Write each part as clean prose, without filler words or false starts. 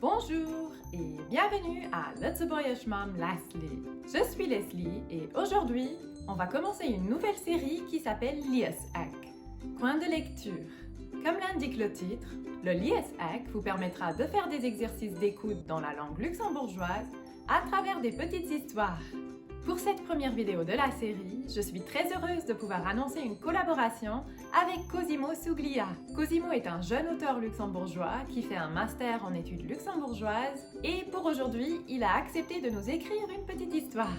Bonjour et bienvenue à Lutzeburgisch Mom Leslie. Je suis Leslie et aujourd'hui, on va commencer une nouvelle série qui s'appelle Lieseck, coin de lecture. Comme l'indique le titre, le Lieseck vous permettra de faire des exercices d'écoute dans la langue luxembourgeoise à travers des petites histoires. Pour cette première vidéo de la série, je suis très heureuse de pouvoir annoncer une collaboration avec Cosimo Suglia. Cosimo est un jeune auteur luxembourgeois qui fait un master en études luxembourgeoises et pour aujourd'hui, il a accepté de nous écrire une petite histoire.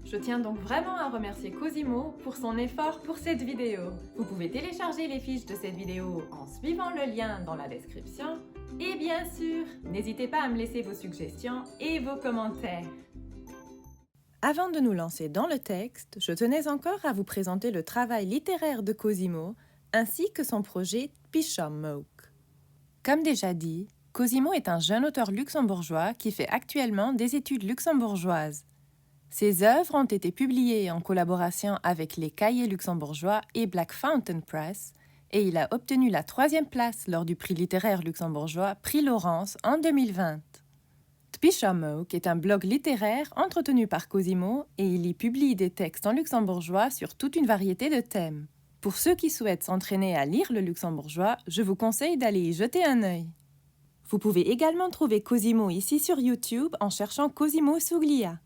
Je tiens donc vraiment à remercier Cosimo pour son effort pour cette vidéo. Vous pouvez télécharger les fiches de cette vidéo en suivant le lien dans la description. Et bien sûr, n'hésitez pas à me laisser vos suggestions et vos commentaires. Avant de nous lancer dans le texte, je tenais encore à vous présenter le travail littéraire de Cosimo ainsi que son projet Tpishamok. Comme déjà dit, Cosimo est un jeune auteur luxembourgeois qui fait actuellement des études luxembourgeoises. Ses œuvres ont été publiées en collaboration avec les Cahiers luxembourgeois et Black Fountain Press et il a obtenu la 3e place lors du prix littéraire luxembourgeois Prix Laurence en 2020. Tpishamok est un blog littéraire entretenu par Cosimo et il y publie des textes en luxembourgeois sur toute une variété de thèmes. Pour ceux qui souhaitent s'entraîner à lire le luxembourgeois, je vous conseille d'aller y jeter un œil. Vous pouvez également trouver Cosimo ici sur YouTube en cherchant Cosimo Suglia.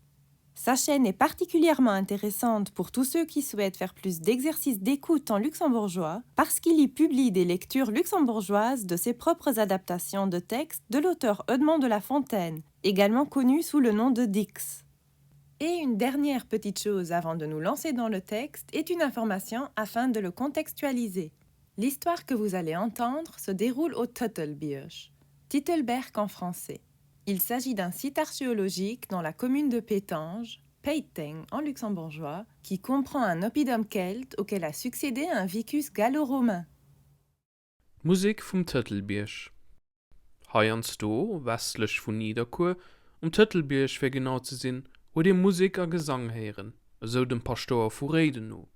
Sa chaîne est particulièrement intéressante pour tous ceux qui souhaitent faire plus d'exercices d'écoute en luxembourgeois parce qu'il y publie des lectures luxembourgeoises de ses propres adaptations de textes de l'auteur Edmond de La Fontaine, également connu sous le nom de Dix. Et une dernière petite chose avant de nous lancer dans le texte est une information afin de le contextualiser. L'histoire que vous allez entendre se déroule au Titelbirch, Titelberg en français. Il s'agit d'un site archéologique dans la commune de Pétange, Peiteng en luxembourgeois, qui comprend un oppidum celte auquel a succédé un vicus gallo-romain. Musik vom Titelbirch. Heian Sto, westlich von Niederkur, Titelbirch für genau zu sinn, wo die Musik a Gesang hören, so dem Pastor von Redenow.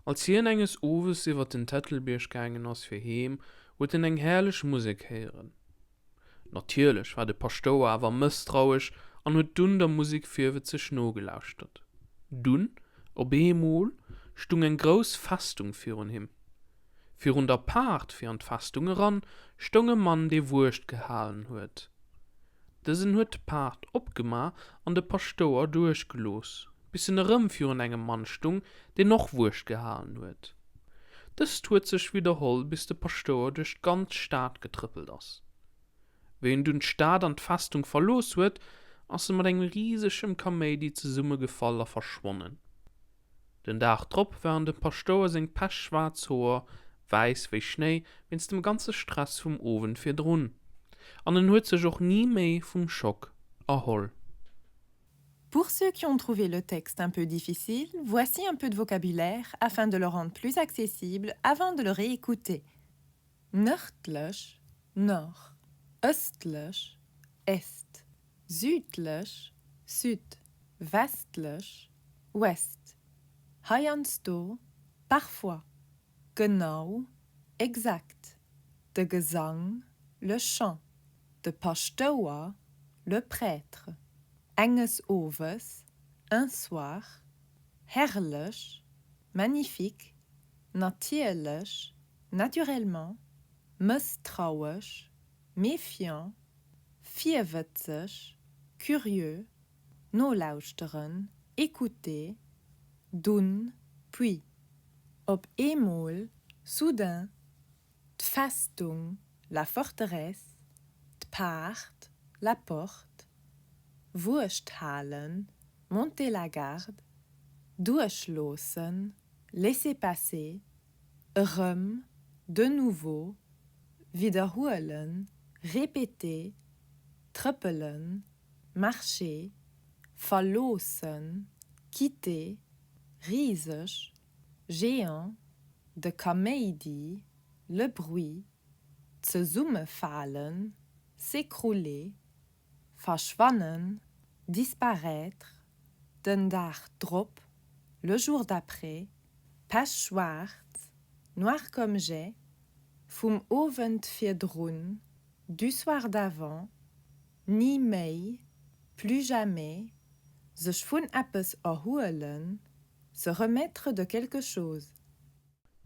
Als hier enges Oves iwwer den Titelbirch gegangen ass für heim, wird eng herrlich Musik hören. Natürlich war der Pastor aber misstrauisch an huet dun der Musik fürwe ze Schno gelauschtert. Dun, ob einmal, stung en groß Fastung für him. Für der Part für an Fastung ran, stung ein Mann de Wurst gehalen huet. Diesen huet Part opgema an der Pastor durchgelos, bis in Rëm für engem Mann stung, de noch Wurst gehalen huet. Das tut sich wiederholt, bis der Pastor durch ganz Staat getrippelt ass. Wenn du den Staat an d'Fastung verlos huet, ass mat eng riesigem Kamedi ze Summe gefaller verschwonnen. Den Dach trop wären de Pastor seg pechschwarz Haar, weiss wie Schnee, wenn's dem ganze Stress vom Ofen firdrun. An den huet sech auch nie méi vom Schock erholl. Pour ceux qui ont trouvé le texte un peu difficile, voici un peu de vocabulaire afin de le rendre plus accessible avant de le réécouter. Nördlich, Nord. Östlich, Est. Südlich, Süd. Westlich, Ouest. Heiansto, parfois. Genau, exact. De Gesang, le chant. De Pastor, le prêtre. Enges Oves, un soir. Herrlich, magnifique. Natürlich, naturellement. Misstrauisch, méfiant, vierwitzig, curieux, no lauscheren, écouter, doen, puis. Op einmal, soudain, d'Fastung, la forteresse, d'Paard, la porte, Wurst halen, monter la garde, durchlosen, laisser passer, Rëm, de nouveau, wiederholen, répéter, trippeln, marcher, verlosen, quitter, riesig, géant, de Comédie, le bruit, zusammenfallen, s'écrouler, verschwannen, disparaître, den Tag drop, le jour d'après, pechschwarz, noir comme jet, vom Ovent firdrun, du soir d'avant, nie mehr, plus jamais, sich von etwas erholen, se remettre de quelque chose.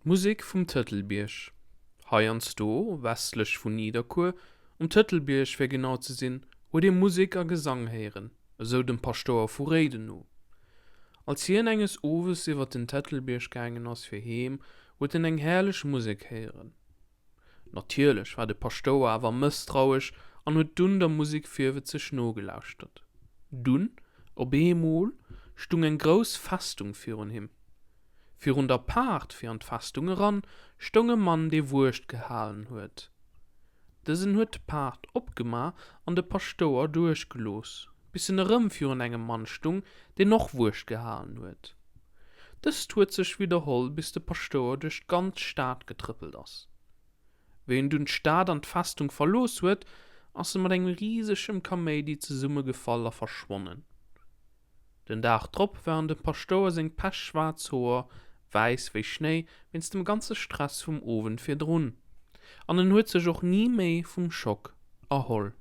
Musik vum Tëttelbiersch. Heians do, westlech vun Niederkur, Tëttelbiersch fir genau ze sinn, wo de Musik a Gesang heieren, eso dem Pastor vu Reden no. Als hien enges Owes iwwer den Tëttelbiersch gängen ass fir heem, huet eng herrlech Musik heieren. Natierlech war de Pastor awer misstrauisch an huet dun der Musik firwe ze schno gelauschtet. Dun, op Emol, stung eng gros Fastung firun him. Firun der Part fir an d'Fastung ran, stonge Mann de Wurst gehalen huet. Dësen huet Part opgemar an de Pastor durchgelos, bis in Rëm firun engem Mann stung, de noch Wurst gehalen huet. Dës huet sech wiederholl, bis de Pastor durch ganz Staat getrippelt ass. Wen dun Staat an d'Fastung verlos huet, ass mat eng riesegem Kamedi ze Summe gefaller verschwonnen. Den Dach trop wären de Pastor seg pechschwarz Haar, weiß wie Schnee, wenn's dem ganze Stress vom Ofen fir drun. An den huet sech och nie méi vum Schock erholl.